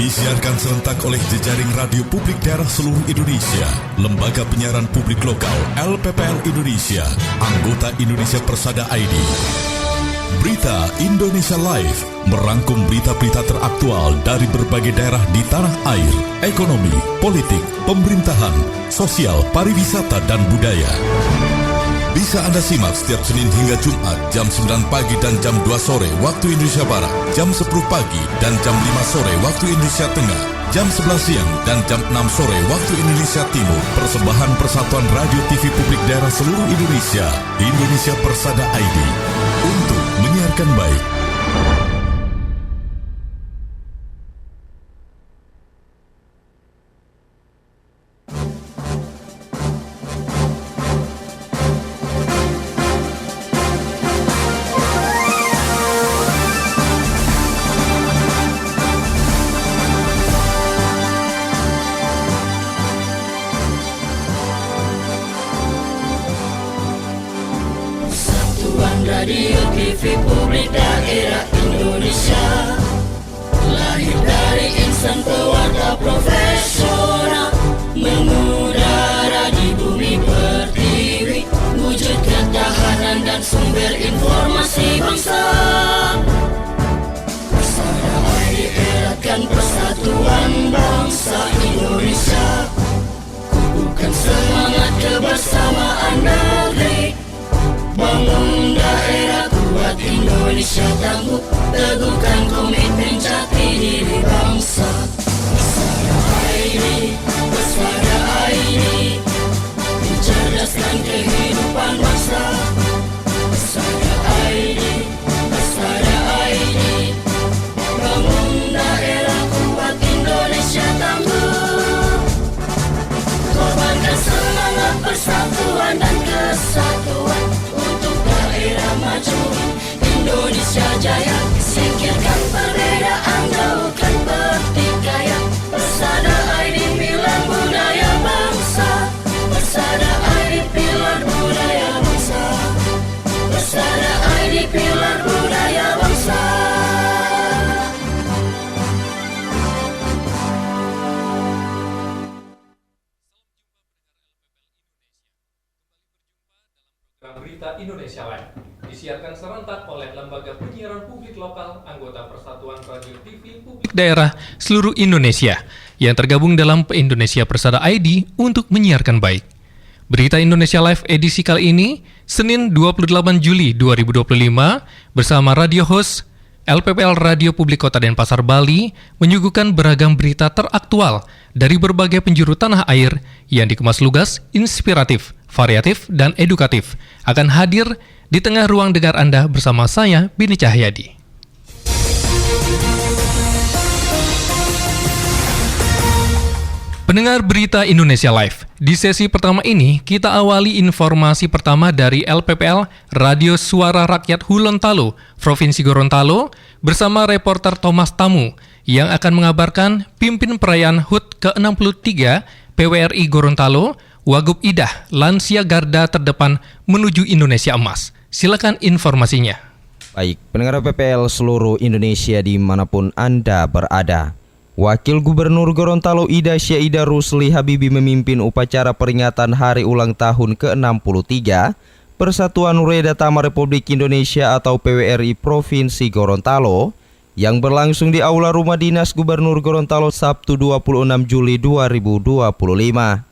Disiarkan serentak oleh jejaring radio publik daerah seluruh Indonesia, Lembaga Penyiaran Publik Lokal LPPL Indonesia, anggota Indonesia Persada ID. Berita Indonesia Live merangkum berita-berita teraktual dari berbagai daerah di tanah air, ekonomi, politik, pemerintahan, sosial, pariwisata, dan budaya. Bisa Anda simak setiap Senin hingga Jumat jam 9 pagi dan jam 2 sore waktu Indonesia Barat, jam 10 pagi dan jam 5 sore waktu Indonesia Tengah, jam 11 siang dan jam 6 sore waktu Indonesia Timur. Persembahan Persatuan Radio TV Publik Daerah seluruh Indonesia, Indonesia Persada ID, untuk menyiarkan baik. Radio TV Publik Daerah Indonesia lahir dari insan pewarta profesional, mengudara di bumi pertiwi, wujud ketahanan dan sumber informasi bangsa. Persada ID eratkan persatuan bangsa Indonesia, kukuhkan semangat kebersamaan negeri, bangun daerah kuat Indonesia tangguh, teguhkan komitmen jati diri bangsa. Persada ID, mencerdaskan kehidupan bangsa. Persada ID, bangun daerah kuat Indonesia tangguh, korbankan semangat persatuan dan kesatuan untuk daerah maju Indonesia jaya. Singkirkan perbedaan, jauhkan pertikaian. Persada ID pilar budaya bangsa. Persada ID pilar budaya bangsa. Persada ID pilar budaya bangsa. Berita Indonesia Live disiarkan serentak oleh Lembaga Penyiaran Publik Lokal anggota Persatuan Radio TV Publik Daerah seluruh Indonesia yang tergabung dalam Indonesia Persada ID untuk menyiarkan baik. Berita Indonesia Live edisi kali ini, Senin 28 Juli 2025, bersama radio host LPPL Radio Publik Kota Denpasar, Bali, menyuguhkan beragam berita teraktual dari berbagai penjuru tanah air yang dikemas lugas, inspiratif, variatif, dan edukatif, akan hadir di tengah ruang dengar Anda bersama saya, Bini Cahyadi. Pendengar berita Indonesia Live, di sesi pertama ini kita awali informasi pertama dari LPPL Radio Suara Rakyat Hulontalo, Provinsi Gorontalo, bersama reporter Thomas Tamu yang akan mengabarkan pimpin perayaan HUT ke-63 PWRI Gorontalo, Wagub Idah, lansia garda terdepan menuju Indonesia Emas. Silakan informasinya. Baik, pendengar PPL seluruh Indonesia dimanapun Anda berada. Wakil Gubernur Gorontalo Ida Syaida Rusli Habibi memimpin upacara peringatan Hari Ulang Tahun ke-63 Persatuan Ureda Tama Republik Indonesia atau PWRI Provinsi Gorontalo yang berlangsung di Aula Rumah Dinas Gubernur Gorontalo Sabtu 26 Juli 2025.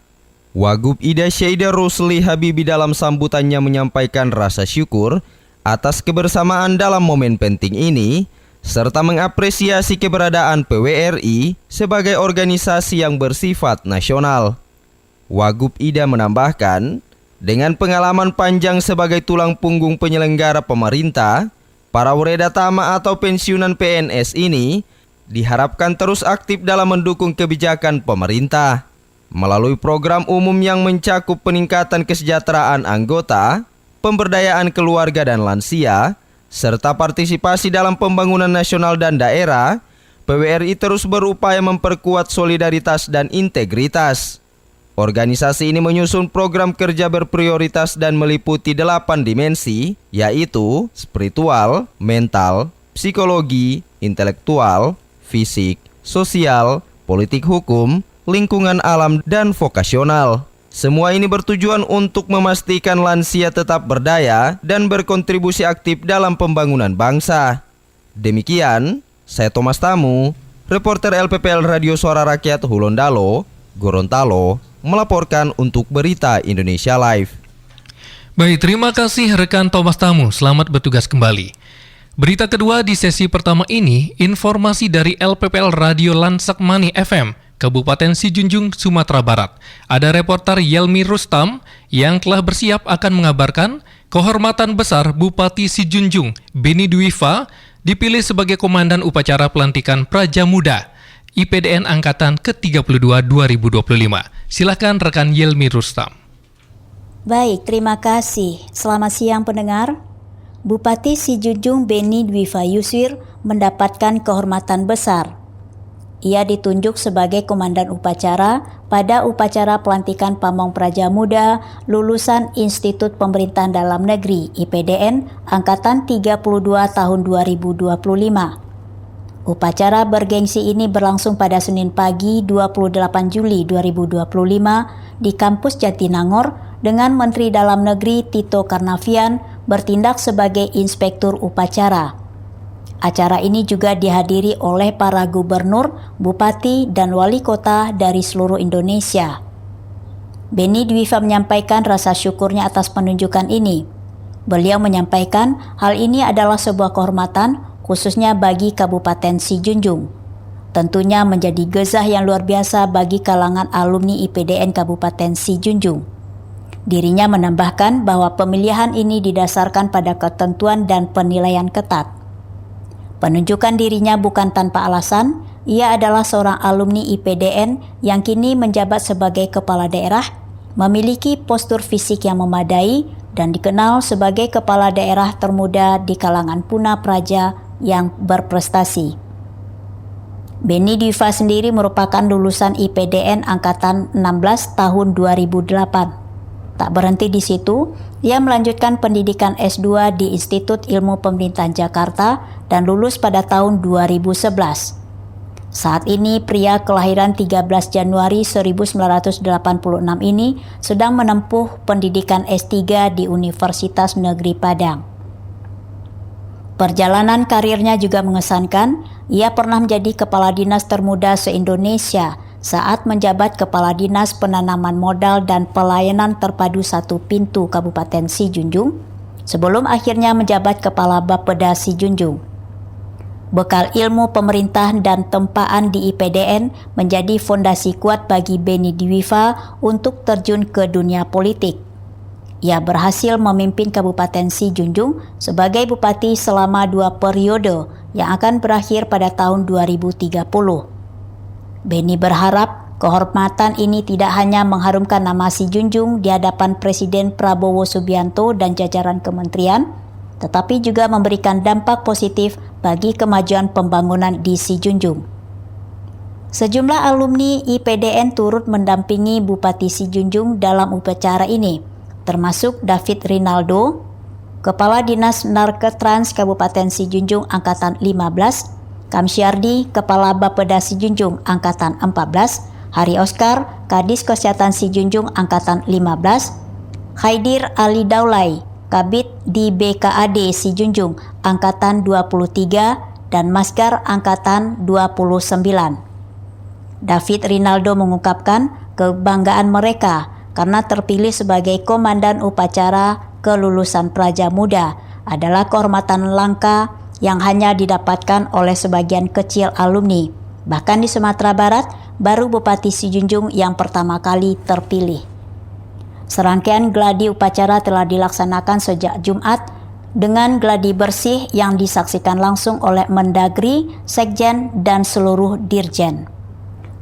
Wagub Ida Syaida Rusli Habibi dalam sambutannya menyampaikan rasa syukur atas kebersamaan dalam momen penting ini, serta mengapresiasi keberadaan PWRI sebagai organisasi yang bersifat nasional. Wagub Ida menambahkan, dengan pengalaman panjang sebagai tulang punggung penyelenggara pemerintah, para Ureda Tama atau pensiunan PNS ini diharapkan terus aktif dalam mendukung kebijakan pemerintah melalui program umum yang mencakup peningkatan kesejahteraan anggota, pemberdayaan keluarga dan lansia, serta partisipasi dalam pembangunan nasional dan daerah. PWRI terus berupaya memperkuat solidaritas dan integritas. Organisasi ini menyusun program kerja berprioritas dan meliputi 8 dimensi, yaitu spiritual, mental, psikologi, intelektual, fisik, sosial, politik hukum, lingkungan alam, dan vokasional. Semua ini bertujuan untuk memastikan lansia tetap berdaya dan berkontribusi aktif dalam pembangunan bangsa. Demikian, saya Thomas Tamu, reporter LPPL Radio Suara Rakyat Hulondalo, Gorontalo, melaporkan untuk Berita Indonesia Live. Baik, terima kasih rekan Thomas Tamu. Selamat bertugas kembali. Berita kedua di sesi pertama ini, informasi dari LPPL Radio Lansak Mani FM, Kabupaten Sijunjung, Sumatera Barat. Ada reporter Yelmi Rustam yang telah bersiap akan mengabarkan kehormatan besar Bupati Sijunjung, Beni Dwifa, dipilih sebagai Komandan Upacara Pelantikan Praja Muda IPDN Angkatan ke-32 2025. Silakan rekan Yelmi Rustam. Baik, terima kasih. Selamat siang pendengar. Bupati Sijunjung Beni Dwifa Yuswir mendapatkan kehormatan besar. Ia ditunjuk sebagai Komandan Upacara pada upacara pelantikan Pamong Praja Muda lulusan Institut Pemerintahan Dalam Negeri IPDN Angkatan 32 tahun 2025. Upacara bergengsi ini berlangsung pada Senin pagi 28 Juli 2025 di kampus Jatinangor dengan Menteri Dalam Negeri Tito Karnavian bertindak sebagai Inspektur Upacara. Acara ini juga dihadiri oleh para gubernur, bupati, dan wali kota dari seluruh Indonesia. Beni Dwifa menyampaikan rasa syukurnya atas penunjukan ini. Beliau menyampaikan hal ini adalah sebuah kehormatan khususnya bagi Kabupaten Sijunjung. Tentunya menjadi gezah yang luar biasa bagi kalangan alumni IPDN Kabupaten Sijunjung. Dirinya menambahkan bahwa pemilihan ini didasarkan pada ketentuan dan penilaian ketat. Penunjukan dirinya bukan tanpa alasan. Ia adalah seorang alumni IPDN yang kini menjabat sebagai kepala daerah, memiliki postur fisik yang memadai, dan dikenal sebagai kepala daerah termuda di kalangan Puna Praja yang berprestasi. Beni Dwifa sendiri merupakan lulusan IPDN Angkatan 16 tahun 2008. Tak berhenti di situ, ia melanjutkan pendidikan S2 di Institut Ilmu Pemerintahan Jakarta dan lulus pada tahun 2011. Saat ini, pria kelahiran 13 Januari 1986 ini sedang menempuh pendidikan S3 di Universitas Negeri Padang. Perjalanan karirnya juga mengesankan. Ia pernah menjadi kepala dinas termuda se-Indonesia saat menjabat Kepala Dinas Penanaman Modal dan Pelayanan Terpadu Satu Pintu Kabupaten Sijunjung, sebelum akhirnya menjabat Kepala Bapeda Sijunjung. Bekal ilmu pemerintahan dan tempaan di IPDN menjadi fondasi kuat bagi Beni Dwifa untuk terjun ke dunia politik. Ia berhasil memimpin Kabupaten Sijunjung sebagai bupati selama 2 periode yang akan berakhir pada tahun 2030. Beni berharap kehormatan ini tidak hanya mengharumkan nama Sijunjung di hadapan Presiden Prabowo Subianto dan jajaran kementerian, tetapi juga memberikan dampak positif bagi kemajuan pembangunan di Sijunjung. Sejumlah alumni IPDN turut mendampingi Bupati Sijunjung dalam upacara ini, termasuk David Rinaldo, Kepala Dinas Narketrans Kabupaten Sijunjung Angkatan 15, Kamsyardi, Kepala Bapeda Sijunjung Angkatan 14, Hari Oscar, Kadis Kesehatan Sijunjung Angkatan 15, Khaidir Ali Daulay, Kabid di BKAD Sijunjung Angkatan 23, dan Masgar Angkatan 29. David Rinaldo mengungkapkan kebanggaan mereka karena terpilih sebagai Komandan Upacara Kelulusan Praja Muda adalah kehormatan langka yang hanya didapatkan oleh sebagian kecil alumni. Bahkan di Sumatera Barat, baru Bupati Sijunjung yang pertama kali terpilih. Serangkaian gladi upacara telah dilaksanakan sejak Jumat dengan gladi bersih yang disaksikan langsung oleh Mendagri, Sekjen, dan seluruh Dirjen.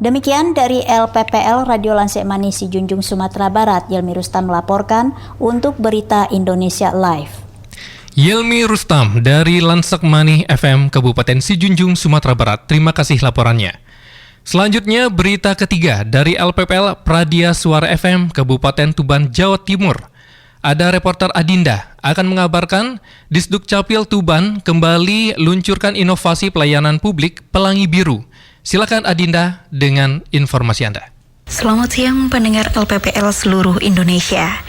Demikian dari LPPL Radio Lansak Mani Sijunjung Sumatera Barat, Yelmi Rustam melaporkan untuk Berita Indonesia Live. Yelmi Rustam dari Lansak Mani FM Kabupaten Sijunjung, Sumatera Barat. Terima kasih laporannya. Selanjutnya berita ketiga dari LPPL Pradia Suara FM Kabupaten Tuban, Jawa Timur. Ada reporter Adinda akan mengabarkan Disduk Capil Tuban kembali luncurkan inovasi pelayanan publik Pelangi Biru Silakan Adinda dengan informasi Anda. Selamat siang pendengar LPPL seluruh Indonesia.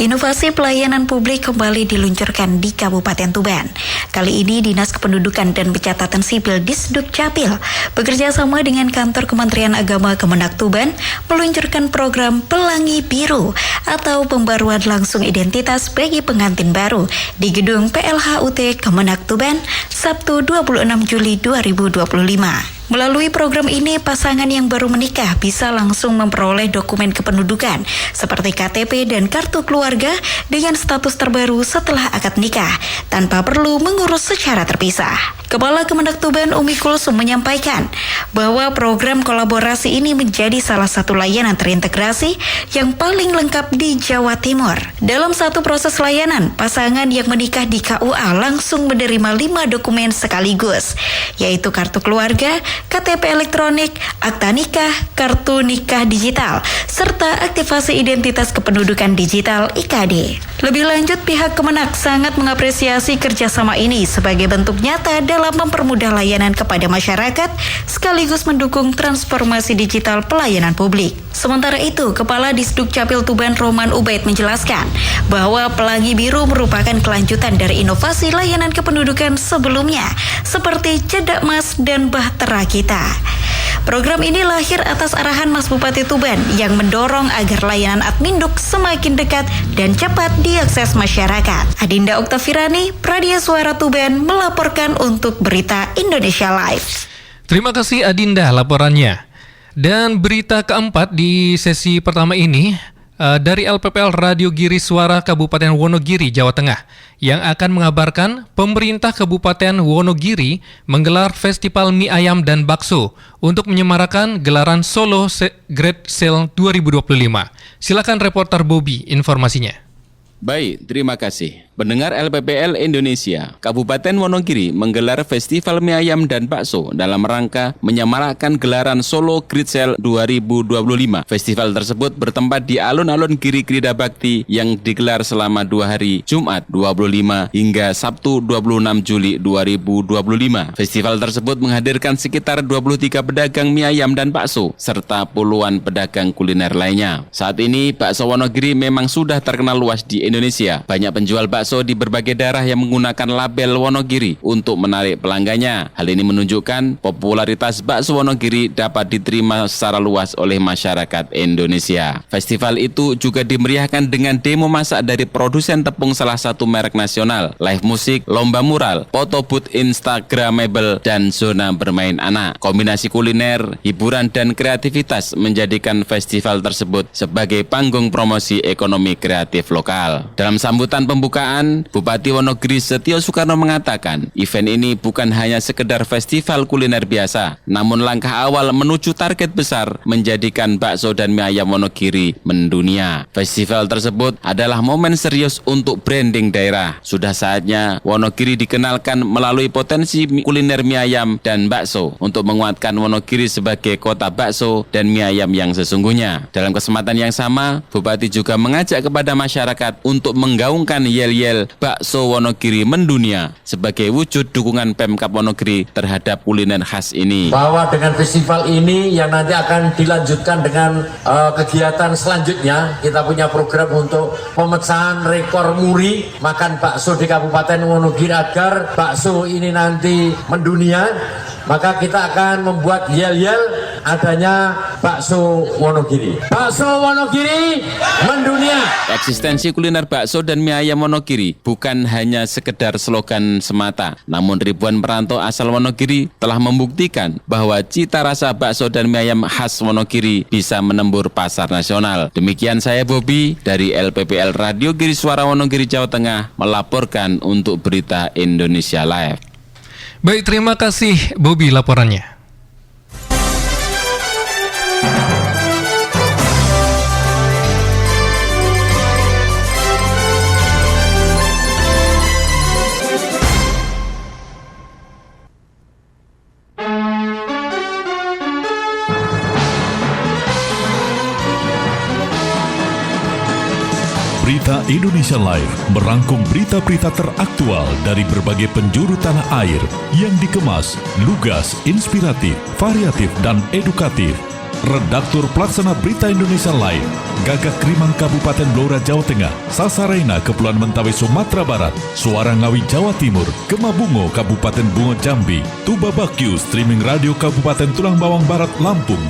Inovasi pelayanan publik kembali diluncurkan di Kabupaten Tuban. Kali ini Dinas Kependudukan dan Pencatatan Sipil Disdukcapil bekerja sama dengan Kantor Kementerian Agama Kemenak Tuban meluncurkan program Pelangi Biru atau pembaruan langsung identitas bagi pengantin baru di Gedung PLHUT Kemenak Tuban Sabtu 26 Juli 2025. Melalui program ini, pasangan yang baru menikah bisa langsung memperoleh dokumen kependudukan seperti KTP dan kartu keluarga dengan status terbaru setelah akad nikah tanpa perlu mengurus secara terpisah. Kepala Kemenak Tuban Umi Kulsum menyampaikan bahwa program kolaborasi ini menjadi salah satu layanan terintegrasi yang paling lengkap di Jawa Timur. Dalam satu proses layanan, pasangan yang menikah di KUA langsung menerima 5 dokumen sekaligus, yaitu kartu keluarga, KTP elektronik, akta nikah, kartu nikah digital, serta aktivasi identitas kependudukan digital IKD. Lebih lanjut, pihak Kemenak sangat mengapresiasi kerjasama ini sebagai bentuk nyata dalam mempermudah layanan kepada masyarakat sekaligus mendukung transformasi digital pelayanan publik. Sementara itu, Kepala Disdukcapil Tuban Roman Ubaid menjelaskan bahwa Pelangi Biru merupakan kelanjutan dari inovasi layanan kependudukan sebelumnya seperti Cedak Mas dan Bahtera Kita. Program ini lahir atas arahan Mas Bupati Tuban yang mendorong agar layanan Adminduk semakin dekat dan cepat diakses masyarakat. Adinda Oktavierani, Pradia Suara Tuban melaporkan untuk Berita Indonesia Live. Terima kasih Adinda laporannya. Dan berita keempat di sesi pertama ini dari LPPL Radio Giri Suara Kabupaten Wonogiri, Jawa Tengah, yang akan mengabarkan pemerintah Kabupaten Wonogiri menggelar Festival Mie Ayam dan Bakso untuk menyemarakan gelaran Solo Great Sale 2025. Silakan reporter Bobby informasinya. Baik, terima kasih. Pendengar LPPL Indonesia, Kabupaten Wonogiri menggelar Festival Mie Ayam dan Bakso dalam rangka menyemarakan gelaran Solo Great Sale 2025. Festival tersebut bertempat di alun-alun Giri Krida Bakti yang digelar selama 2 hari, Jumat 25 hingga Sabtu 26 Juli 2025. Festival tersebut menghadirkan sekitar 23 pedagang mie ayam dan bakso, serta puluhan pedagang kuliner lainnya. Saat ini, bakso Wonogiri memang sudah terkenal luas di Indonesia. Banyak penjual bakso di berbagai daerah yang menggunakan label Wonogiri untuk menarik pelanggannya. Hal ini menunjukkan popularitas bakso Wonogiri dapat diterima secara luas oleh masyarakat Indonesia. Festival itu juga dimeriahkan dengan demo masak dari produsen tepung salah satu merek nasional, live musik, lomba mural, foto booth instagramable, dan zona bermain anak. Kombinasi kuliner, hiburan, dan kreativitas menjadikan festival tersebut sebagai panggung promosi ekonomi kreatif lokal. Dalam sambutan pembukaan, Bupati Wonogiri Setio Soekarno mengatakan, event ini bukan hanya sekedar festival kuliner biasa, namun langkah awal menuju target besar menjadikan bakso dan mie ayam Wonogiri mendunia. Festival tersebut adalah momen serius untuk branding daerah. Sudah saatnya Wonogiri dikenalkan melalui potensi kuliner mie ayam dan bakso untuk menguatkan Wonogiri sebagai kota bakso dan mie ayam yang sesungguhnya. Dalam kesempatan yang sama, Bupati juga mengajak kepada masyarakat untuk menggaungkan yel-yel bakso Wonogiri mendunia sebagai wujud dukungan Pemkab Wonogiri terhadap kuliner khas ini. Bahwa dengan festival ini yang nanti akan dilanjutkan dengan kegiatan selanjutnya, kita punya program untuk pemecahan rekor muri makan bakso di Kabupaten Wonogiri agar bakso ini nanti mendunia. Maka kita akan membuat yel-yel adanya bakso Wonogiri. Bakso Wonogiri mendunia. Eksistensi kuliner bakso dan mie ayam Wonogiri bukan hanya sekedar slogan semata, namun ribuan perantau asal Wonogiri telah membuktikan bahwa cita rasa bakso dan mie ayam khas Wonogiri bisa menembur pasar nasional. Demikian saya Bobby dari LPPL Radio Giri Suara Wonogiri, Jawa Tengah melaporkan untuk Berita Indonesia Live. Baik, terima kasih Bobby laporannya. Berita Indonesia Live merangkum berita-berita teraktual dari berbagai penjuru tanah air yang dikemas, lugas, inspiratif, variatif, dan edukatif. Redaktur Pelaksana Berita Indonesia Live, Gagak Krimang Kabupaten Blora Jawa Tengah, Sasarena Kepulauan Mentawai Sumatera Barat, Suara Ngawi Jawa Timur, Gemabungo Kabupaten Bungo Jambi, Tuba Bakyu Streaming Radio Kabupaten Tulang Bawang Barat Lampung,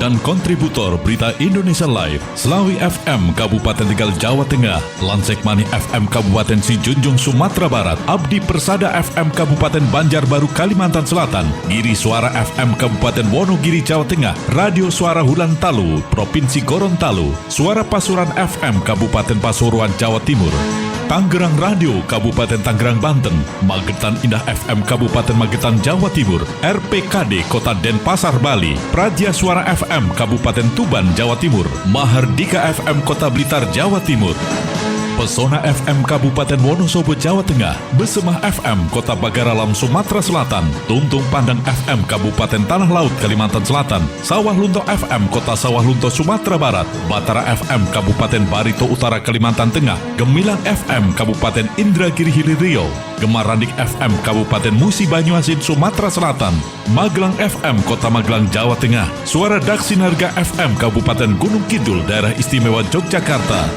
dan kontributor Berita Indonesia Live, Slawi FM Kabupaten Tegal Jawa Tengah, Lansekmani FM Kabupaten Sijunjung Sumatera Barat, Abdi Persada FM Kabupaten Banjarbaru Kalimantan Selatan, Giri Suara FM Kabupaten Wonogiri Jawa Tengah, Radio Suara Hulantalu Provinsi Gorontalo, Suara Pasuruan FM Kabupaten Pasuruan Jawa Timur, Tangerang Radio Kabupaten Tangerang Banten, Magetan Indah FM Kabupaten Magetan Jawa Timur, RPKD Kota Denpasar Bali, Praja Suara FM Kabupaten Tuban Jawa Timur, Mahardika FM Kota Blitar Jawa Timur, Pesona FM Kabupaten Wonosobo Jawa Tengah, Besemah FM Kota Bagaralam Sumatera Selatan, Tuntung Pandang FM Kabupaten Tanah Laut Kalimantan Selatan, Sawah Lunto FM Kota Sawah Lunto Sumatera Barat, Batara FM Kabupaten Barito Utara Kalimantan Tengah, Gemilang FM Kabupaten Indragiri Hilir Riau, Gemarandik FM Kabupaten Musi Banyuasin Sumatera Selatan, Magelang FM Kota Magelang Jawa Tengah, Suara Daksinarga FM Kabupaten Gunung Kidul Daerah Istimewa Yogyakarta,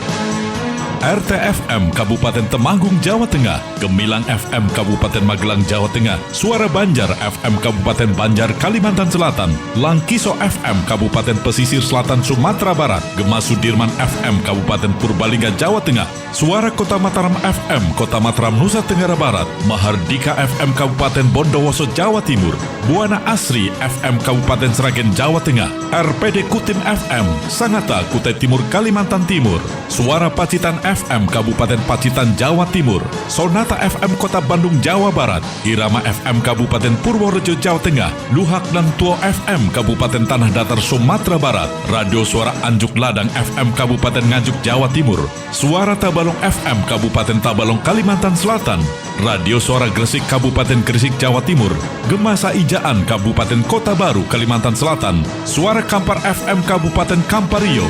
RTFM Kabupaten Temanggung Jawa Tengah, Gemilang FM Kabupaten Magelang Jawa Tengah, Suara Banjar FM Kabupaten Banjar Kalimantan Selatan, Langkiso FM Kabupaten Pesisir Selatan Sumatera Barat, Gema Sudirman FM Kabupaten Purbalingga Jawa Tengah, Suara Kota Mataram FM Kota Mataram Nusa Tenggara Barat, Mahardika FM Kabupaten Bondowoso Jawa Timur, Buana Asri FM Kabupaten Sragen Jawa Tengah, RPD Kutim FM Sangatta Kutai Timur Kalimantan Timur, Suara Pacitan FM Kabupaten Pacitan Jawa Timur, Sonata FM Kota Bandung Jawa Barat, Irama FM Kabupaten Purworejo Jawa Tengah, Luhak dan Tuo FM Kabupaten Tanah Datar Sumatera Barat, Radio Suara Anjuk Ladang FM Kabupaten Nganjuk Jawa Timur, Suara Tabalong FM Kabupaten Tabalong Kalimantan Selatan, Radio Suara Gresik Kabupaten Gresik Jawa Timur, Gemasa Ijaan Kabupaten Kota Baru Kalimantan Selatan, Suara Kampar FM Kabupaten Kampario,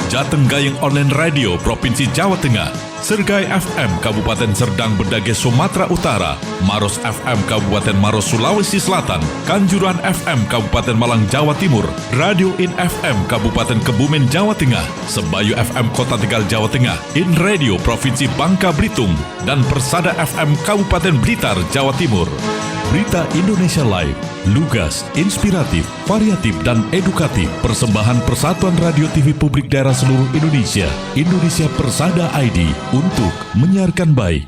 Jateng Gayeng Online Radio Provinsi Jawa Tengah, Sergai FM Kabupaten Serdang Bedage Sumatera Utara, Maros FM Kabupaten Maros Sulawesi Selatan, Kanjuruhan FM Kabupaten Malang Jawa Timur, Radio In FM Kabupaten Kebumen Jawa Tengah, Sebayu FM Kota Tegal Jawa Tengah, In Radio Provinsi Bangka Belitung, dan Persada FM Kabupaten Blitar Jawa Timur. Berita Indonesia Live, lugas, inspiratif, variatif, dan edukatif. Persembahan Persatuan Radio TV Publik Daerah seluruh Indonesia, Indonesia Persada ID, untuk menyiarkan baik.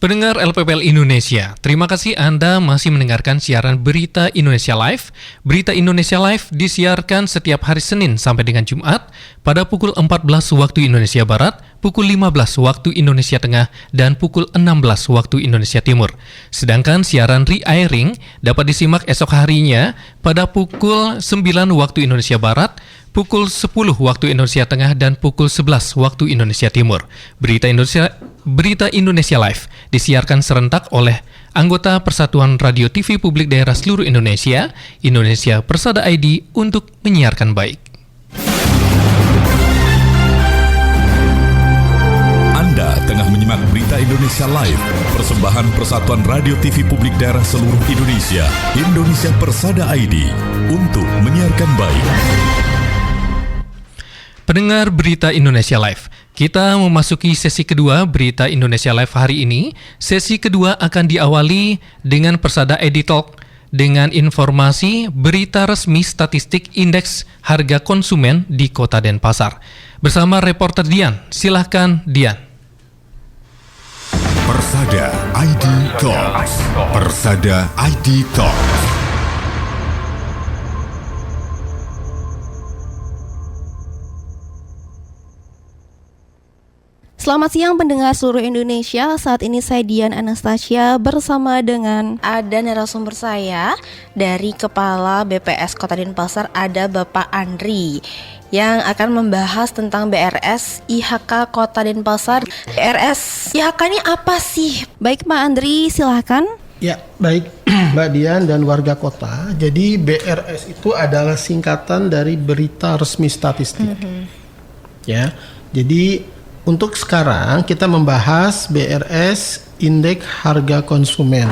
Pendengar LPPL Indonesia, terima kasih Anda masih mendengarkan siaran Berita Indonesia Live. Berita Indonesia Live disiarkan setiap hari Senin sampai dengan Jumat pada pukul 14 waktu Indonesia Barat, pukul 15 waktu Indonesia Tengah, dan pukul 16 waktu Indonesia Timur. Sedangkan siaran re-airing dapat disimak esok harinya pada pukul 9 waktu Indonesia Barat, pukul 10 waktu Indonesia Tengah, dan pukul 11 waktu Indonesia Timur. Berita Indonesia Live disiarkan serentak oleh anggota Persatuan Radio TV Publik Daerah seluruh Indonesia, Indonesia Persada ID, untuk menyiarkan baik. Anda tengah menyimak Berita Indonesia Live, persembahan Persatuan Radio TV Publik Daerah seluruh Indonesia, Indonesia Persada ID, untuk menyiarkan baik. Pendengar Berita Indonesia Live, kita memasuki sesi kedua Berita Indonesia Live hari ini. Sesi kedua akan diawali dengan Persada ID Talk dengan informasi berita resmi statistik indeks harga konsumen di Kota Denpasar. Bersama reporter Dian, silahkan Dian. Persada ID Talks. Persada ID Talks. Selamat siang pendengar seluruh Indonesia. Saat ini saya Dian Anastasia bersama dengan ada narasumber saya dari Kepala BPS Kota Denpasar, ada Bapak Andri, yang akan membahas tentang BRS IHK Kota Denpasar. BRS IHK ini apa sih? Baik Pak Andri, silahkan. Ya, baik Mbak Dian dan warga kota. Jadi BRS itu adalah singkatan dari Berita Resmi Statistik. Ya, jadi untuk sekarang kita membahas BRS Indeks Harga Konsumen.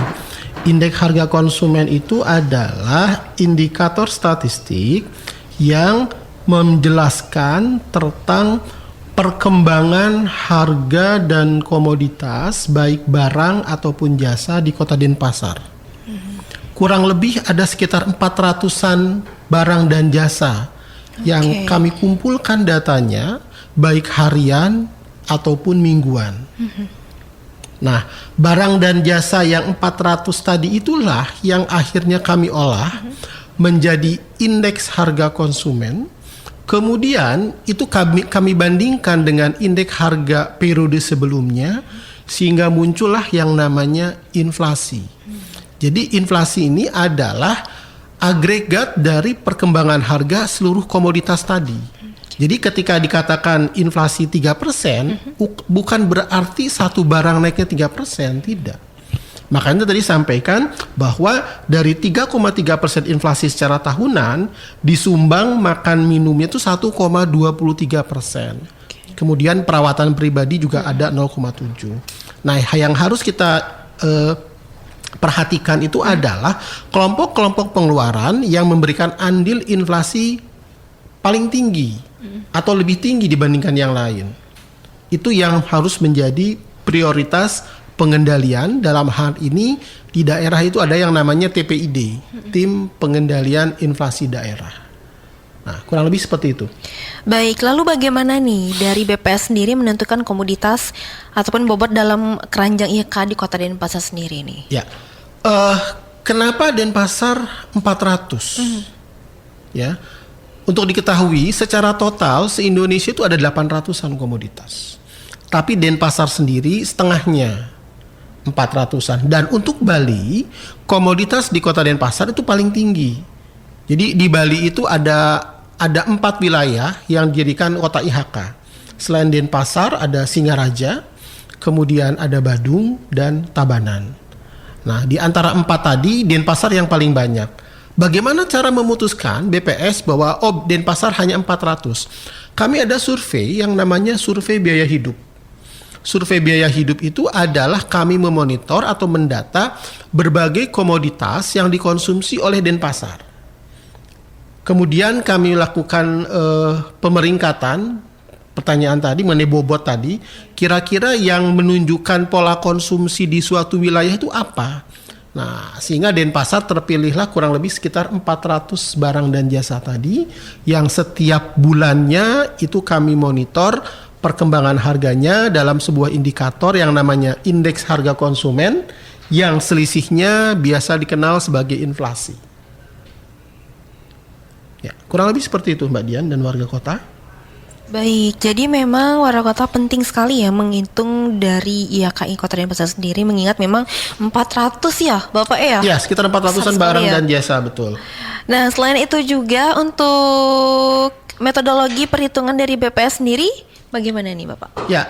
Indeks harga konsumen itu adalah indikator statistik yang menjelaskan tentang perkembangan harga dan komoditas baik barang ataupun jasa di Kota Denpasar. Kurang lebih ada sekitar 400-an barang dan jasa yang kami kumpulkan datanya baik harian ataupun mingguan. Nah, barang dan jasa yang 400 tadi itulah yang akhirnya kami olah menjadi indeks harga konsumen. Kemudian itu kami bandingkan dengan indeks harga periode sebelumnya sehingga muncullah yang namanya inflasi. Jadi inflasi ini adalah agregat dari perkembangan harga seluruh komoditas tadi. Jadi ketika dikatakan inflasi 3%, bukan berarti satu barang naiknya 3%, tidak. Makanya tadi sampaikan bahwa dari 3,3% inflasi secara tahunan disumbang makan minumnya itu 1,23%. Kemudian perawatan pribadi juga ada 0,7. Nah, yang harus kita perhatikan itu adalah kelompok-kelompok pengeluaran yang memberikan andil inflasi paling tinggi atau lebih tinggi dibandingkan yang lain. Itu yang harus menjadi prioritas pengendalian. Dalam hal ini di daerah itu ada yang namanya TPID, Tim Pengendalian Inflasi Daerah. Nah, kurang lebih seperti itu. Baik, lalu bagaimana nih dari BPS sendiri menentukan komoditas ataupun bobot dalam keranjang IHK di Kota Denpasar sendiri nih? Ya, kenapa Denpasar 400? Ya, untuk diketahui secara total se-Indonesia itu ada 800-an komoditas. Tapi Denpasar sendiri setengahnya, 400-an. Dan untuk Bali, komoditas di Kota Denpasar itu paling tinggi. Jadi di Bali itu ada 4 wilayah yang dijadikan kota IHK. Selain Denpasar ada Singaraja, kemudian ada Badung dan Tabanan. Nah, di antara 4 tadi Denpasar yang paling banyak. Bagaimana cara memutuskan BPS bahwa Denpasar hanya 400? Kami ada survei yang namanya survei biaya hidup. Survei biaya hidup itu adalah kami memonitor atau mendata berbagai komoditas yang dikonsumsi oleh Denpasar. Kemudian kami lakukan pemeringkatan pertanyaan tadi mengenai bobot tadi, kira-kira yang menunjukkan pola konsumsi di suatu wilayah itu apa? Nah, sehingga Denpasar terpilihlah kurang lebih sekitar 400 barang dan jasa tadi yang setiap bulannya itu kami monitor perkembangan harganya dalam sebuah indikator yang namanya indeks harga konsumen yang selisihnya biasa dikenal sebagai inflasi. Ya, kurang lebih seperti itu Mbak Dian dan warga kota. Baik, jadi memang warga kota penting sekali ya menghitung dari IHKI Kota Denpasar sendiri, mengingat memang 400 ya Bapak ya? Ya, sekitar 400-an barang dan jasa, betul. Nah, selain itu juga untuk metodologi perhitungan dari BPS sendiri, bagaimana nih Bapak? Ya,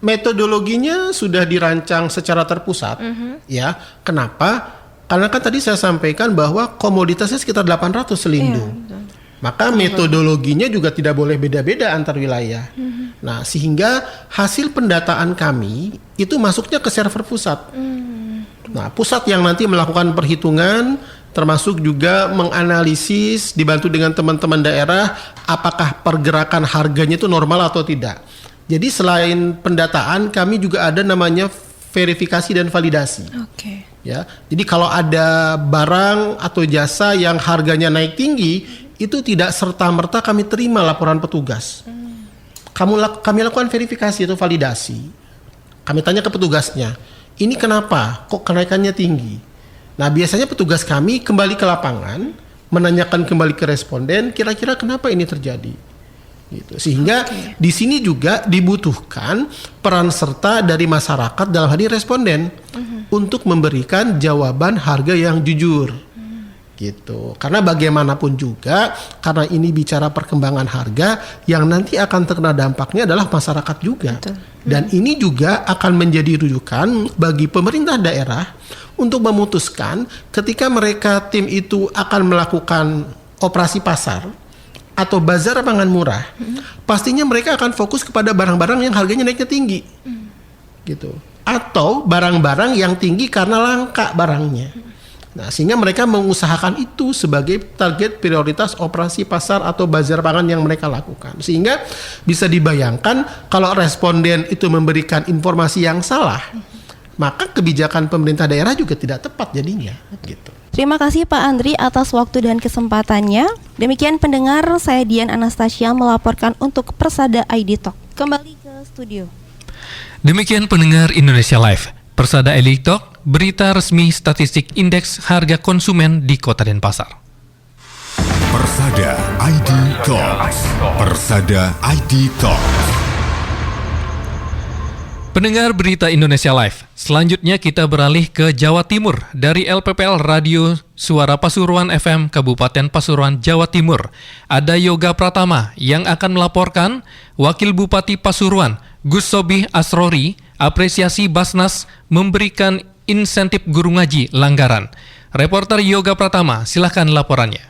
metodologinya sudah dirancang secara terpusat. Ya, kenapa? Karena kan tadi saya sampaikan bahwa komoditasnya sekitar 800 selindung. Maka metodologinya juga tidak boleh beda-beda antar wilayah. Nah, sehingga hasil pendataan kami itu masuknya ke server pusat. Nah, pusat yang nanti melakukan perhitungan, termasuk juga menganalisis dibantu dengan teman-teman daerah apakah pergerakan harganya itu normal atau tidak. Jadi selain pendataan, kami juga ada namanya verifikasi dan validasi. Ya, jadi kalau ada barang atau jasa yang harganya naik tinggi, itu tidak serta-merta kami terima laporan petugas. Kami lakukan verifikasi atau validasi. Kami tanya ke petugasnya, ini kenapa? Kok kenaikannya tinggi? Nah, biasanya petugas kami kembali ke lapangan, menanyakan kembali ke responden, kira-kira kenapa ini terjadi? Gitu. Sehingga di sini juga dibutuhkan peran serta dari masyarakat dalam hal ini responden untuk memberikan jawaban harga yang jujur. gitu. Karena bagaimanapun juga, karena ini bicara perkembangan harga, yang nanti akan terkena dampaknya adalah masyarakat juga. Betul. Dan ini juga akan menjadi rujukan bagi pemerintah daerah untuk memutuskan ketika mereka tim itu akan melakukan operasi pasar atau bazar pangan murah, pastinya mereka akan fokus kepada barang-barang yang harganya naiknya tinggi, gitu. Atau barang-barang yang tinggi karena langka barangnya. Nah, sehingga mereka mengusahakan itu sebagai target prioritas operasi pasar atau bazar pangan yang mereka lakukan. Sehingga bisa dibayangkan kalau responden itu memberikan informasi yang salah, maka kebijakan pemerintah daerah juga tidak tepat jadinya, gitu. Terima kasih Pak Andri atas waktu dan kesempatannya. Demikian pendengar, saya Dian Anastasia melaporkan untuk Persada ID Talk. Kembali ke studio. Demikian pendengar Indonesia Live. Persada ID Talk, berita resmi statistik indeks harga konsumen di Kota Denpasar. Persada ID Talk. Persada ID Talk. Pendengar berita Indonesia Live, selanjutnya kita beralih ke Jawa Timur dari LPPL Radio Suara Pasuruan FM Kabupaten Pasuruan, Jawa Timur. Ada Yoga Pratama yang akan melaporkan Wakil Bupati Pasuruan, Gus Sobih Asrori, apresiasi Basnas memberikan insentif guru ngaji Langgaran. Reporter Yoga Pratama, silahkan laporannya.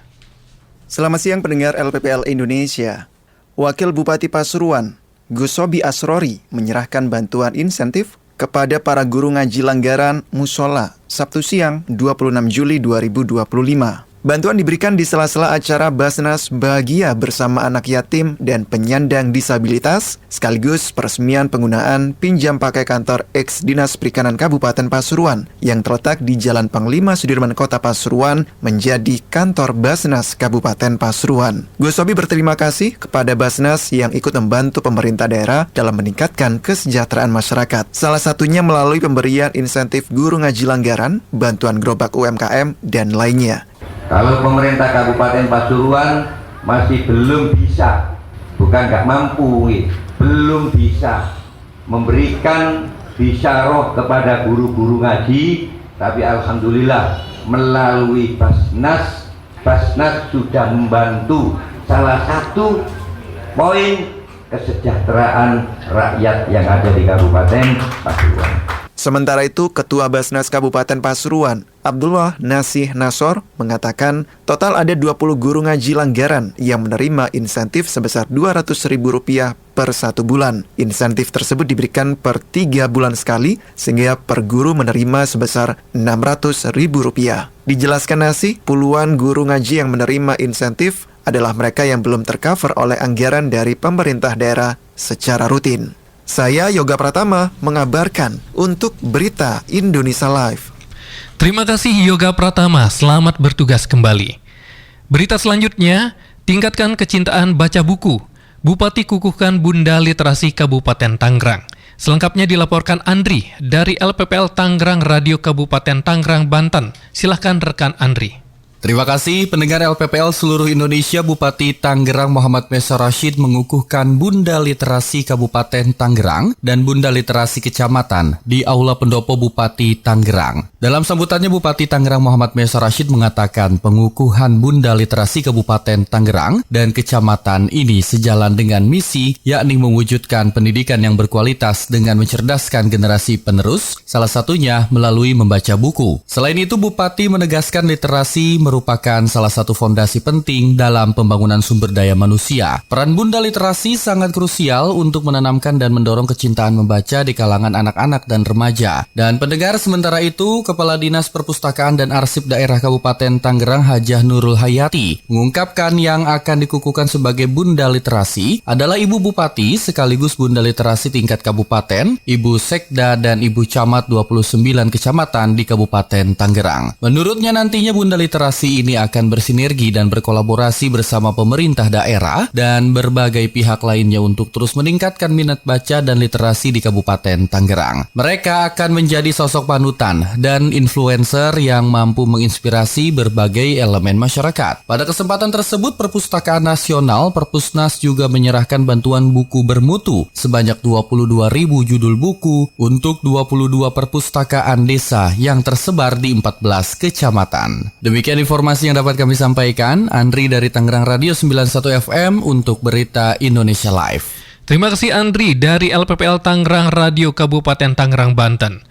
Selamat siang pendengar LPPL Indonesia. Wakil Bupati Pasuruan, Gus Sobih Asrori menyerahkan bantuan insentif kepada para guru ngaji Langgaran Musola Sabtu siang 26 Juli 2025. Bantuan diberikan di sela-sela acara Basnas Bahagia bersama anak yatim dan penyandang disabilitas, sekaligus peresmian penggunaan pinjam pakai kantor ex-Dinas Perikanan Kabupaten Pasuruan yang terletak di Jalan Panglima Sudirman Kota Pasuruan menjadi kantor Basnas Kabupaten Pasuruan. Gus Sobih berterima kasih kepada Basnas yang ikut membantu pemerintah daerah dalam meningkatkan kesejahteraan masyarakat. Salah satunya melalui pemberian insentif guru ngaji Langgaran, bantuan gerobak UMKM, dan lainnya. Kalau pemerintah Kabupaten Pasuruan masih belum bisa, bukan nggak mampu, belum bisa memberikan bisyarah kepada guru-guru ngaji, tapi alhamdulillah melalui Basnas sudah membantu salah satu poin kesejahteraan rakyat yang ada di Kabupaten Pasuruan. Sementara itu, Ketua Basnas Kabupaten Pasuruan, Abdullah Nasih Nasor, mengatakan total ada 20 guru ngaji Langgaran yang menerima insentif sebesar Rp200.000 per 1 bulan. Insentif tersebut diberikan per 3 bulan sekali, sehingga per guru menerima sebesar Rp600.000. Dijelaskan Nasih, puluhan guru ngaji yang menerima insentif adalah mereka yang belum tercover oleh anggaran dari pemerintah daerah secara rutin. Saya Yoga Pratama mengabarkan untuk Berita Indonesia Live. Terima kasih Yoga Pratama, selamat bertugas kembali. Berita selanjutnya, tingkatkan kecintaan baca buku. Bupati kukuhkan Bunda Literasi Kabupaten Tangerang. Selengkapnya dilaporkan Andri dari LPPL Tangerang Radio Kabupaten Tangerang, Banten. Silahkan rekan Andri. Terima kasih pendengar LPPL seluruh Indonesia. Bupati Tangerang Muhammad Mesa Rashid mengukuhkan Bunda Literasi Kabupaten Tangerang dan Bunda Literasi Kecamatan di Aula Pendopo Bupati Tangerang. Dalam sambutannya, Bupati Tangerang Muhammad Mesa Rashid mengatakan pengukuhan Bunda Literasi Kabupaten Tangerang dan Kecamatan ini sejalan dengan misi, yakni mewujudkan pendidikan yang berkualitas dengan mencerdaskan generasi penerus, salah satunya melalui membaca buku. Selain itu, Bupati menegaskan literasi merupakan salah satu fondasi penting dalam pembangunan sumber daya manusia. Peran Bunda Literasi sangat krusial untuk menanamkan dan mendorong kecintaan membaca di kalangan anak-anak dan remaja. Dan pendengar, sementara itu, Kepala Dinas Perpustakaan dan Arsip Daerah Kabupaten Tangerang Hajah Nurul Hayati mengungkapkan yang akan dikukuhkan sebagai Bunda Literasi adalah Ibu Bupati sekaligus Bunda Literasi tingkat kabupaten, Ibu Sekda dan Ibu Camat 29 kecamatan di Kabupaten Tangerang. Menurutnya nantinya Bunda Literasi ini akan bersinergi dan berkolaborasi bersama pemerintah daerah dan berbagai pihak lainnya untuk terus meningkatkan minat baca dan literasi di Kabupaten Tangerang. Mereka akan menjadi sosok panutan dan influencer yang mampu menginspirasi berbagai elemen masyarakat. Pada kesempatan tersebut, Perpustakaan Nasional Perpusnas juga menyerahkan bantuan buku bermutu sebanyak 22.000 judul buku untuk 22 perpustakaan desa yang tersebar di 14 kecamatan. Demikian informasi informasi yang dapat kami sampaikan. Andri dari Tangerang Radio 91 FM untuk Berita Indonesia Live. Terima kasih Andri dari LPPL Tangerang Radio Kabupaten Tangerang, Banten.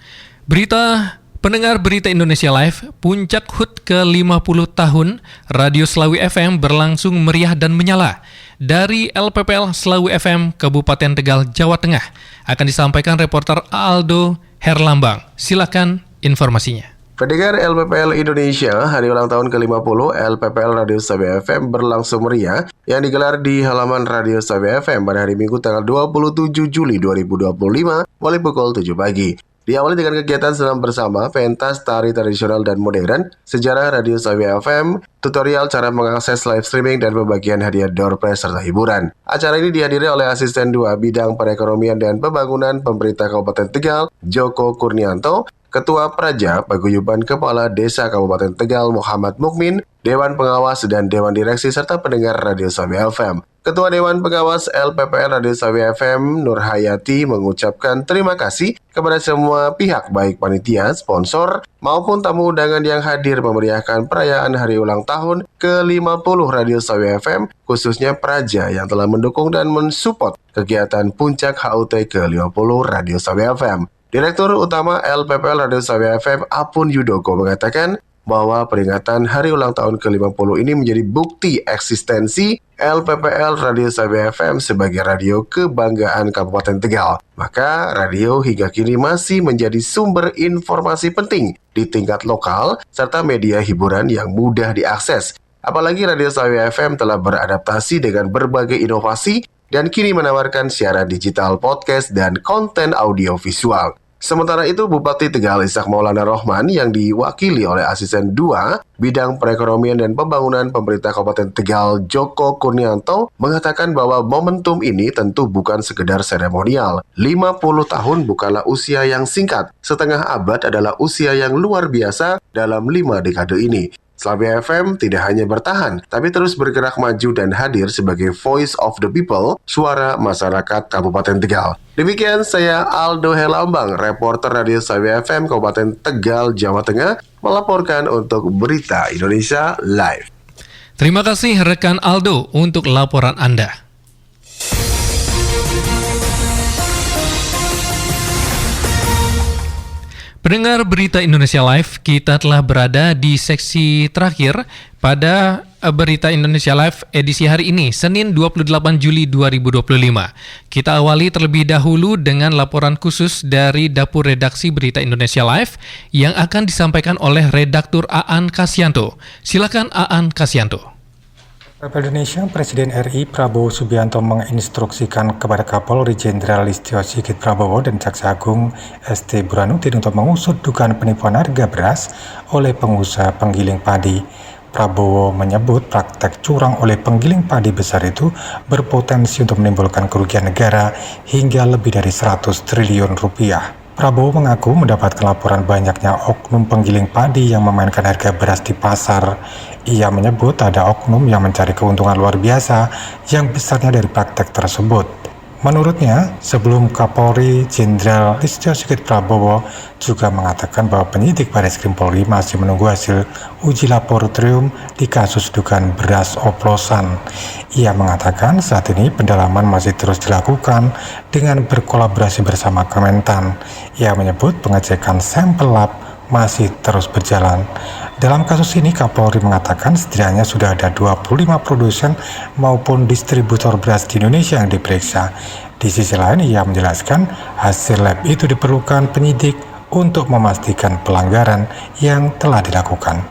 Pendengar Berita Indonesia Live, puncak HUT ke-50 tahun Radio Slawi FM berlangsung meriah dan menyala. Dari LPPL Slawi FM Kabupaten Tegal, Jawa Tengah, akan disampaikan reporter Aldo Herlambang. Silakan informasinya. Pendengar LPPL Indonesia, hari ulang tahun ke-50 LPPL Radio Slawi FM berlangsung meriah yang digelar di halaman Radio Slawi FM pada hari Minggu tanggal 27 Juli 2025 mulai pukul 7 pagi. Diawali dengan kegiatan senam bersama, pentas tari tradisional dan modern, sejarah Radio Slawi FM, tutorial cara mengakses live streaming, dan pembagian hadiah door prize serta hiburan. Acara ini dihadiri oleh Asisten 2 Bidang Perekonomian dan Pembangunan Pemerintah Kabupaten Tegal, Joko Kurnianto, Ketua Praja Paguyuban Kepala Desa Kabupaten Tegal Muhammad Mukmin, Dewan Pengawas dan Dewan Direksi serta pendengar Radio Slawi FM. Ketua Dewan Pengawas LPPL Radio Slawi FM Nur Hayati mengucapkan terima kasih kepada semua pihak baik panitia, sponsor, maupun tamu undangan yang hadir memeriahkan perayaan hari ulang tahun ke-50 Radio Slawi FM, khususnya Praja yang telah mendukung dan mensupport kegiatan puncak HUT ke-50 Radio Slawi FM. Direktur Utama LPPL Radio Slawi FM Apun Yudoko mengatakan bahwa peringatan hari ulang tahun ke-50 ini menjadi bukti eksistensi LPPL Radio Slawi FM sebagai radio kebanggaan Kabupaten Tegal. Maka radio hingga kini masih menjadi sumber informasi penting di tingkat lokal serta media hiburan yang mudah diakses. Apalagi Radio Slawi FM telah beradaptasi dengan berbagai inovasi dan kini menawarkan siaran digital, podcast, dan konten audio visual. Sementara itu, Bupati Tegal Ishak Maulana Rohman yang diwakili oleh Asisten 2 Bidang Perekonomian dan Pembangunan Pemerintah Kabupaten Tegal Joko Kurnianto mengatakan bahwa momentum ini tentu bukan sekedar seremonial. 50 tahun bukanlah usia yang singkat, setengah abad adalah usia yang luar biasa dalam 5 dekade ini. Slawi FM tidak hanya bertahan, tapi terus bergerak maju dan hadir sebagai voice of the people, suara masyarakat Kabupaten Tegal. Demikian saya Aldo Herlambang, reporter Radio Slawi FM Kabupaten Tegal, Jawa Tengah, melaporkan untuk Berita Indonesia Live. Terima kasih rekan Aldo untuk laporan Anda. Pendengar Berita Indonesia Live, kita telah berada di seksi terakhir pada Berita Indonesia Live edisi hari ini, Senin 28 Juli 2025. Kita awali terlebih dahulu dengan laporan khusus dari Dapur Redaksi Berita Indonesia Live yang akan disampaikan oleh Redaktur Aan Kasyanto. Silakan Aan Kasyanto. LPPL Indonesia, Presiden RI Prabowo Subianto menginstruksikan kepada Kapolri Jenderal Listio Sigit Prabowo dan Jaksa Agung ST Burhanuddin untuk mengusut dugaan penipuan harga beras oleh pengusaha penggiling padi. Prabowo menyebut praktek curang oleh penggiling padi besar itu berpotensi untuk menimbulkan kerugian negara hingga lebih dari 100 triliun rupiah. Prabowo mengaku mendapatkan laporan banyaknya oknum penggiling padi yang memainkan harga beras di pasar. Ia menyebut ada oknum yang mencari keuntungan luar biasa yang besarnya dari praktek tersebut. Menurutnya, sebelum Kapolri Jenderal Listio Sigit Prabowo juga mengatakan bahwa penyidik Barreskrim Polri masih menunggu hasil uji laboratorium di kasus dugaan beras oplosan. Ia mengatakan saat ini pendalaman masih terus dilakukan dengan berkolaborasi bersama Kementan. Ia menyebut pengecekan sampel lab masih terus berjalan. Dalam kasus ini, Kapolri mengatakan setidaknya sudah ada 25 produsen maupun distributor beras di Indonesia yang diperiksa. Di sisi lain, ia menjelaskan hasil lab itu diperlukan penyidik untuk memastikan pelanggaran yang telah dilakukan.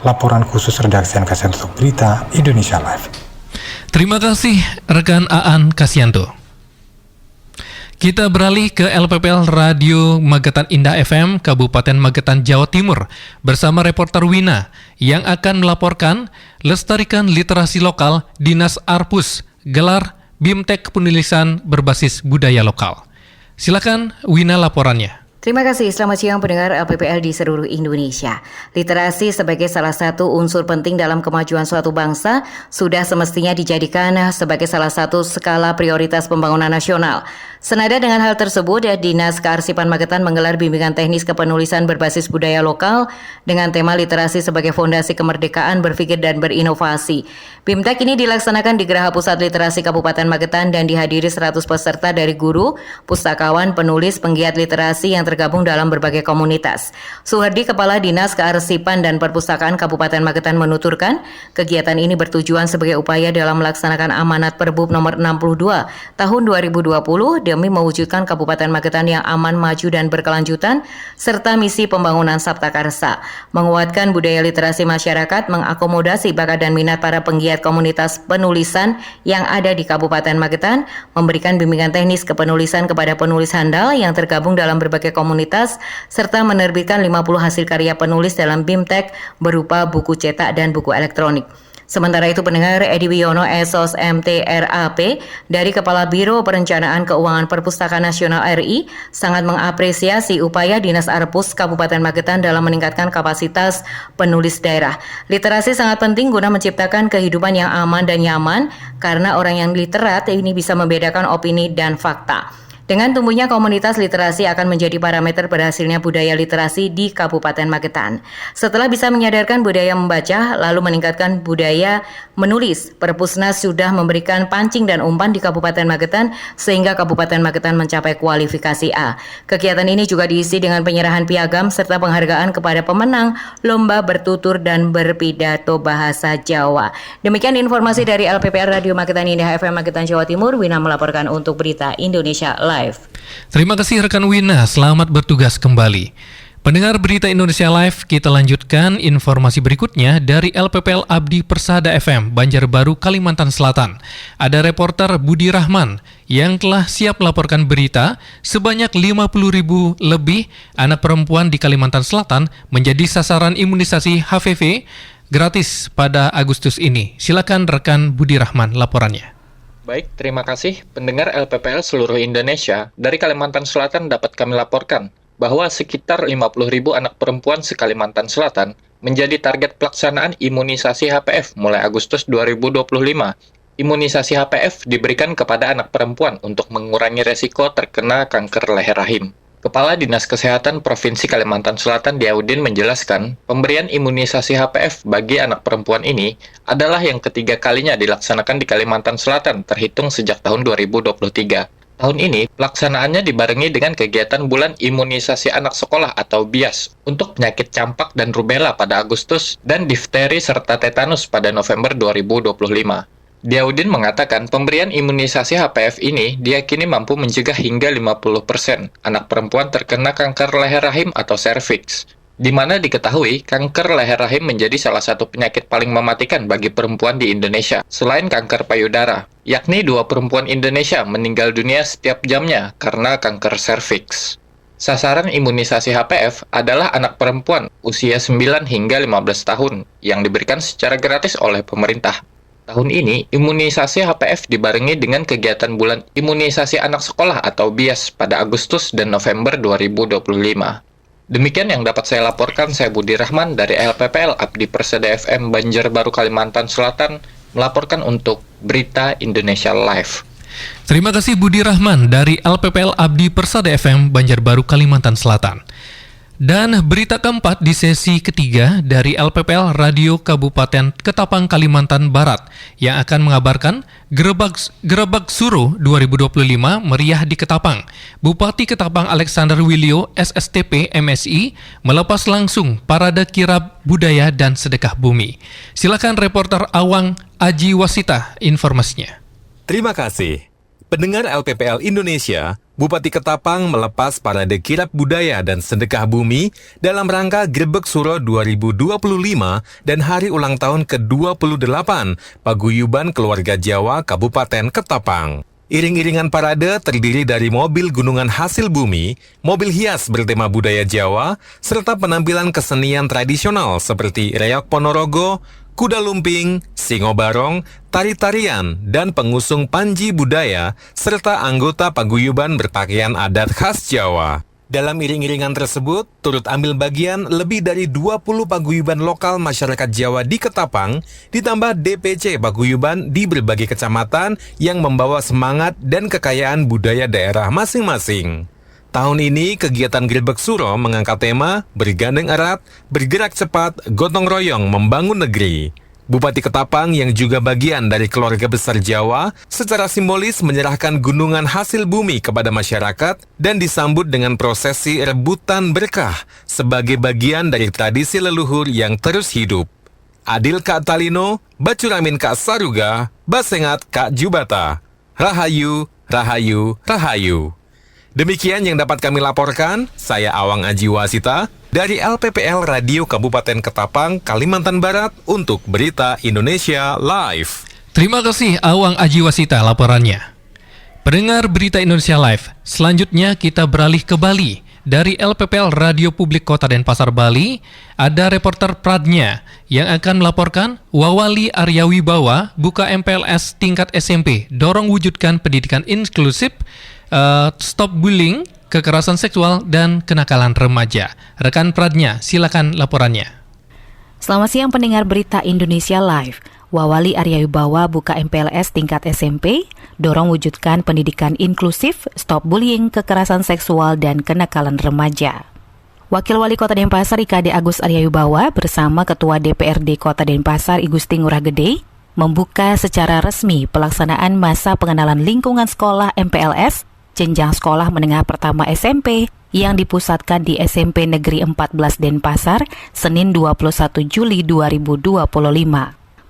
Laporan khusus redaksi Kasyanto untuk Berita Indonesia Live. Terima kasih rekan Aan Kasyanto. Kita beralih ke LPPL Radio Magetan Indah FM, Kabupaten Magetan, Jawa Timur, bersama reporter Wina yang akan melaporkan Lestarikan Literasi Lokal Dinas Arpus, gelar BIMTEK penulisan berbasis budaya lokal. Silakan Wina laporannya. Terima kasih, selamat siang pendengar LPPL di seluruh Indonesia. Literasi sebagai salah satu unsur penting dalam kemajuan suatu bangsa sudah semestinya dijadikan sebagai salah satu skala prioritas pembangunan nasional. Senada dengan hal tersebut, Dinas Kearsipan Magetan menggelar bimbingan teknis kepenulisan berbasis budaya lokal dengan tema literasi sebagai fondasi kemerdekaan berpikir dan berinovasi. BIMTEK ini dilaksanakan di Geraha Pusat Literasi Kabupaten Magetan dan dihadiri 100 peserta dari guru, pustakawan, penulis, penggiat literasi yang tergabung dalam berbagai komunitas. Suhardi, Kepala Dinas Kearsipan dan Perpustakaan Kabupaten Magetan menuturkan, kegiatan ini bertujuan sebagai upaya dalam melaksanakan amanat Perbub nomor 62 tahun 2020 demi mewujudkan Kabupaten Magetan yang aman, maju, dan berkelanjutan, serta misi pembangunan Sabta Karsa, menguatkan budaya literasi masyarakat, mengakomodasi bakat dan minat para penggiat komunitas penulisan yang ada di Kabupaten Magetan, memberikan bimbingan teknis kepenulisan kepada penulis handal yang tergabung dalam berbagai komunitas, serta menerbitkan 50 hasil karya penulis dalam BIMTEK berupa buku cetak dan buku elektronik. Sementara itu, pendengar, Edi Wiono Esos MTRAP dari Kepala Biro Perencanaan Keuangan Perpustakaan Nasional RI sangat mengapresiasi upaya Dinas Arpus Kabupaten Magetan dalam meningkatkan kapasitas penulis daerah. Literasi sangat penting guna menciptakan kehidupan yang aman dan nyaman karena orang yang literat ini bisa membedakan opini dan fakta. Dengan tumbuhnya komunitas literasi akan menjadi parameter berhasilnya budaya literasi di Kabupaten Magetan. Setelah bisa menyadarkan budaya membaca, lalu meningkatkan budaya menulis, Perpusnas sudah memberikan pancing dan umpan di Kabupaten Magetan sehingga Kabupaten Magetan mencapai kualifikasi A. Kegiatan ini juga diisi dengan penyerahan piagam serta penghargaan kepada pemenang lomba bertutur dan berpidato bahasa Jawa. Demikian informasi dari LPPR Radio Magetan Indah FM Magetan Jawa Timur. Wina melaporkan untuk Berita Indonesia Live. Terima kasih rekan Wina, selamat bertugas kembali. Pendengar Berita Indonesia Live, kita lanjutkan informasi berikutnya dari LPPL Abdi Persada FM, Banjarbaru, Kalimantan Selatan. Ada reporter Budi Rahman yang telah siap melaporkan berita sebanyak 50.000 lebih anak perempuan di Kalimantan Selatan menjadi sasaran imunisasi HPV gratis pada Agustus ini. Silakan rekan Budi Rahman laporannya. Baik, terima kasih. Pendengar LPPL seluruh Indonesia, dari Kalimantan Selatan dapat kami laporkan bahwa sekitar 50.000 anak perempuan se-Kalimantan Selatan menjadi target pelaksanaan imunisasi HPV mulai Agustus 2025. Imunisasi HPV diberikan kepada anak perempuan untuk mengurangi resiko terkena kanker leher rahim. Kepala Dinas Kesehatan Provinsi Kalimantan Selatan Diaudin menjelaskan, pemberian imunisasi HPV bagi anak perempuan ini adalah yang ketiga kalinya dilaksanakan di Kalimantan Selatan terhitung sejak tahun 2023. Tahun ini, pelaksanaannya dibarengi dengan kegiatan Bulan Imunisasi Anak Sekolah atau BIAS untuk penyakit campak dan rubella pada Agustus dan difteri serta tetanus pada November 2025. Diaudin mengatakan pemberian imunisasi HPV ini diyakini mampu mencegah hingga 50% anak perempuan terkena kanker leher rahim atau serviks, di mana diketahui kanker leher rahim menjadi salah satu penyakit paling mematikan bagi perempuan di Indonesia selain kanker payudara, yakni 2 perempuan Indonesia meninggal dunia setiap jamnya karena kanker serviks. Sasaran imunisasi HPV adalah anak perempuan usia 9 hingga 15 tahun yang diberikan secara gratis oleh pemerintah. Tahun ini, imunisasi HPV dibarengi dengan kegiatan Bulan Imunisasi Anak Sekolah atau BIAS pada Agustus dan November 2025. Demikian yang dapat saya laporkan, saya Budi Rahman dari LPPL Abdi Persada FM Banjarbaru, Kalimantan Selatan, melaporkan untuk Berita Indonesia Live. Terima kasih Budi Rahman dari LPPL Abdi Persada FM Banjarbaru, Kalimantan Selatan. Dan berita keempat di sesi ketiga dari LPPL Radio Kabupaten Ketapang, Kalimantan Barat yang akan mengabarkan Gerebek Suro 2025 meriah di Ketapang. Bupati Ketapang Alexander Wilio SSTP MSI melepas langsung parade kirab budaya dan sedekah bumi. Silakan reporter Awang Aji Wasita informasinya. Terima kasih. Pendengar LPPL Indonesia, Bupati Ketapang melepas parade kirab budaya dan sedekah bumi dalam rangka Gerebek Suro 2025 dan hari ulang tahun ke-28 Paguyuban Keluarga Jawa Kabupaten Ketapang. Iring-iringan parade terdiri dari mobil gunungan hasil bumi, mobil hias bertema budaya Jawa, serta penampilan kesenian tradisional seperti reok Ponorogo, kuda lumping, singo barong, tari-tarian, dan pengusung panji budaya, serta anggota paguyuban berpakaian adat khas Jawa. Dalam iring-iringan tersebut, turut ambil bagian lebih dari 20 paguyuban lokal masyarakat Jawa di Ketapang, ditambah DPC paguyuban di berbagai kecamatan yang membawa semangat dan kekayaan budaya daerah masing-masing. Tahun ini, kegiatan Grebek Suro mengangkat tema bergandeng erat, bergerak cepat, gotong royong membangun negeri. Bupati Ketapang yang juga bagian dari keluarga besar Jawa secara simbolis menyerahkan gunungan hasil bumi kepada masyarakat dan disambut dengan prosesi rebutan berkah sebagai bagian dari tradisi leluhur yang terus hidup. Adil Kak Talino, Bacuramin Kak Saruga, Basengat Kak Jubata. Rahayu, Rahayu, Rahayu. Demikian yang dapat kami laporkan, saya Awang Aji Wasita dari LPPL Radio Kabupaten Ketapang, Kalimantan Barat untuk Berita Indonesia Live. Terima kasih Awang Aji Wasita laporannya. Pendengar Berita Indonesia Live, selanjutnya kita beralih ke Bali. Dari LPPL Radio Publik Kota Denpasar Bali, ada reporter Pradnya yang akan melaporkan Wawali Arya Wibawa buka MPLS tingkat SMP, dorong wujudkan pendidikan inklusif, stop bullying, kekerasan seksual, dan kenakalan remaja. Rekan Pradnya, silakan laporannya. Selamat siang pendengar Berita Indonesia Live. Wawali Arya Wibawa buka MPLS tingkat SMP, dorong wujudkan pendidikan inklusif, stop bullying, kekerasan seksual, dan kenakalan remaja. Wakil Wali Kota Denpasar IKD Agus Arya Wibawa bersama Ketua DPRD Kota Denpasar I Gusti Ngurah Gede membuka secara resmi pelaksanaan masa pengenalan lingkungan sekolah MPLS jenjang sekolah menengah pertama SMP yang dipusatkan di SMP Negeri 14 Denpasar, Senin 21 Juli 2025.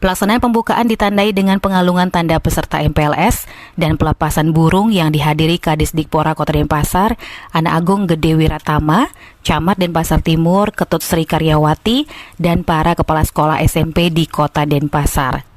Pelaksanaan pembukaan ditandai dengan pengalungan tanda peserta MPLS dan pelepasan burung yang dihadiri Kadisdikpora Kota Denpasar, Ana Agung Gede Wiratama, Camat Denpasar Timur, Ketut Sri Karyawati, dan para kepala sekolah SMP di Kota Denpasar.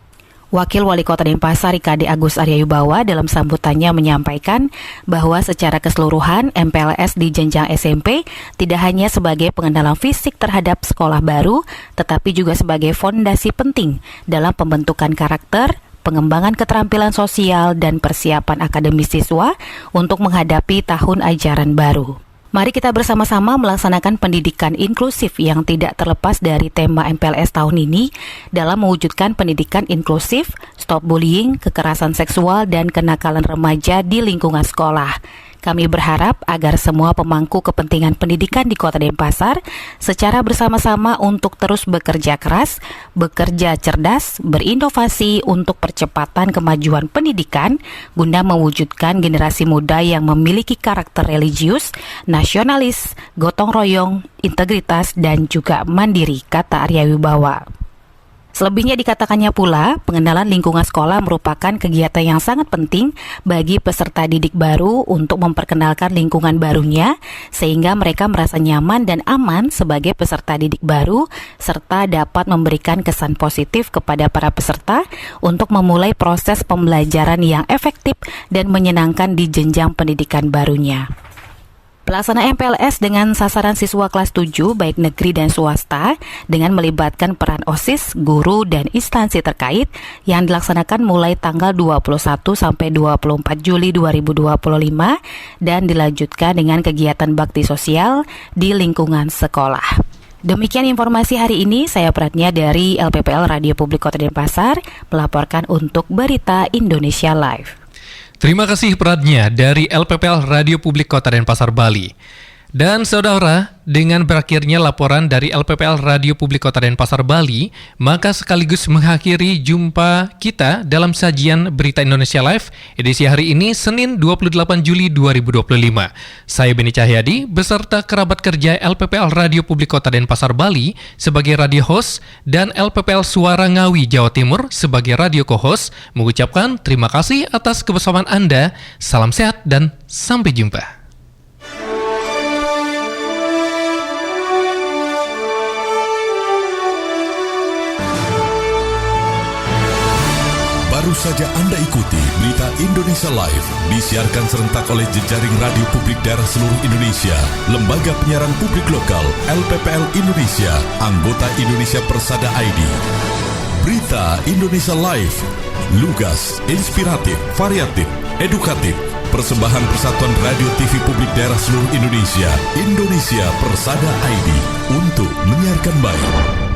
Wakil Wali Kota Denpasar IKD Agus Arya Wibawa dalam sambutannya menyampaikan bahwa secara keseluruhan MPLS di jenjang SMP tidak hanya sebagai pengenalan fisik terhadap sekolah baru, tetapi juga sebagai fondasi penting dalam pembentukan karakter, pengembangan keterampilan sosial, dan persiapan akademis siswa untuk menghadapi tahun ajaran baru. Mari kita bersama-sama melaksanakan pendidikan inklusif yang tidak terlepas dari tema MPLS tahun ini dalam mewujudkan pendidikan inklusif, stop bullying, kekerasan seksual, dan kenakalan remaja di lingkungan sekolah. Kami berharap agar semua pemangku kepentingan pendidikan di Kota Denpasar secara bersama-sama untuk terus bekerja keras, bekerja cerdas, berinovasi untuk percepatan kemajuan pendidikan guna mewujudkan generasi muda yang memiliki karakter religius, nasionalis, gotong royong, integritas, dan juga mandiri, kata Arya Wibawa. Selebihnya dikatakannya pula, pengenalan lingkungan sekolah merupakan kegiatan yang sangat penting bagi peserta didik baru untuk memperkenalkan lingkungan barunya, sehingga mereka merasa nyaman dan aman sebagai peserta didik baru, serta dapat memberikan kesan positif kepada para peserta untuk memulai proses pembelajaran yang efektif dan menyenangkan di jenjang pendidikan barunya. Pelaksanaan MPLS dengan sasaran siswa kelas 7 baik negeri dan swasta dengan melibatkan peran OSIS, guru, dan instansi terkait yang dilaksanakan mulai tanggal 21 sampai 24 Juli 2025 dan dilanjutkan dengan kegiatan bakti sosial di lingkungan sekolah. Demikian informasi hari ini, saya Pratnya dari LPPL Radio Publik Kota Denpasar melaporkan untuk Berita Indonesia Live. Terima kasih Pradnya dari LPPL Radio Publik Kota Denpasar Bali. Dan saudara, dengan berakhirnya laporan dari LPPL Radio Publik Kota Denpasar Bali, maka sekaligus mengakhiri jumpa kita dalam sajian Berita Indonesia Live edisi hari ini Senin 28 Juli 2025. Saya Beni Cahyadi beserta kerabat kerja LPPL Radio Publik Kota Denpasar Bali sebagai radio host dan LPPL Suara Ngawi Jawa Timur sebagai radio co-host mengucapkan terima kasih atas kebersamaan Anda. Salam sehat dan sampai jumpa. Baru saja Anda ikuti Berita Indonesia Live, disiarkan serentak oleh jejaring radio publik daerah seluruh Indonesia, Lembaga Penyiaran Publik Lokal, LPPL Indonesia, anggota Indonesia Persada ID. Berita Indonesia Live, lugas, inspiratif, variatif, edukatif, persembahan Persatuan Radio TV Publik Daerah seluruh Indonesia, Indonesia Persada ID, untuk menyiarkan baik.